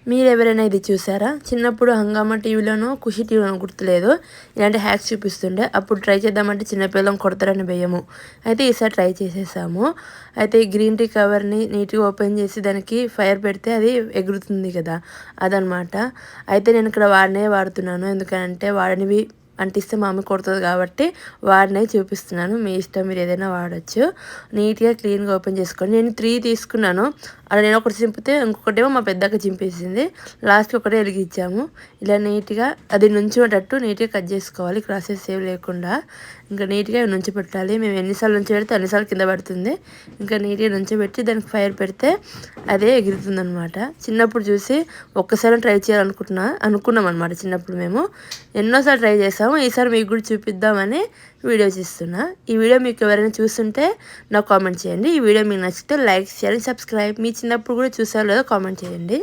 మీరెవరైనా ఇది చూసారా? చిన్నప్పుడు హంగామా టీవీలోనో, ఖుషి టీవీలోనో గుర్తులేదు. ఇలాంటి హ్యాక్స్ చూపిస్తుండే. అప్పుడు ట్రై చేద్దామంటే చిన్నపిల్లలను కొడతారని భయము. అయితే ఈసారి ట్రై చేసేసాము. అయితే ఈ గ్రీన్ టీ కవర్‌ని నీట్‌గా ఓపెన్ చేసి దానికి ఫైర్ పెడితే అది ఎగురుతుంది కదా! అదనమాట. అయితే నేను ఇక్కడ వాడినే వాడుతున్నాను. ఎందుకనంటే వాడనివి అంటిస్తే మా మమ్మీ కొడతది కాబట్టి వాడినవి చూపిస్తున్నాను. మీ ఇష్టం, మీరు ఏదైనా వాడొచ్చు. నీట్‌గా క్లీన్‌గా ఓపెన్ చేసుకోండి. నేను 3 తీసుకున్నాను. అలా నేను ఒకటి చింపితే ఇంకొకటేమో మా పెద్దక్క చింపేసింది. లాస్ట్‌కి ఒకటే వెలిగించాము. ఇలా నీట్‌గా అది నుంచోటట్టు నీట్‌గా కట్ చేసుకోవాలి. క్రాసెస్ ఏవి లేకుండా. ఇంకా నీట్‌గా నుంచోబెట్టాలి. మేము ఎన్నిసార్లు నుంచోబెడితే అన్నిసార్లు కింద పడుతుంది. ఇంకా నీట్‌గా నుంచోబెట్టి దానికి ఫైర్ పెడితే అదే ఎగురుతుందనమాట. చిన్నప్పుడు చూసి ఒక్కసారి ట్రై అనుకున్నామనమాట చిన్నప్పుడు మేము. ఎన్నోసార్లు ట్రై చేసాము. ఈసారి మీకు కూడా చూపిద్దామని వీడియో చేస్తున్నా. ఈ వీడియో మీకు ఎవరైనా చూస్తుంటే నాకు కామెంట్ చేయండి. ఈ వీడియో మీకు నచ్చితే లైక్, షేర్, సబ్స్క్రైబ్. మీ చిన్నప్పుడు కూడా చూసారో లేదో కామెంట్ చేయండి.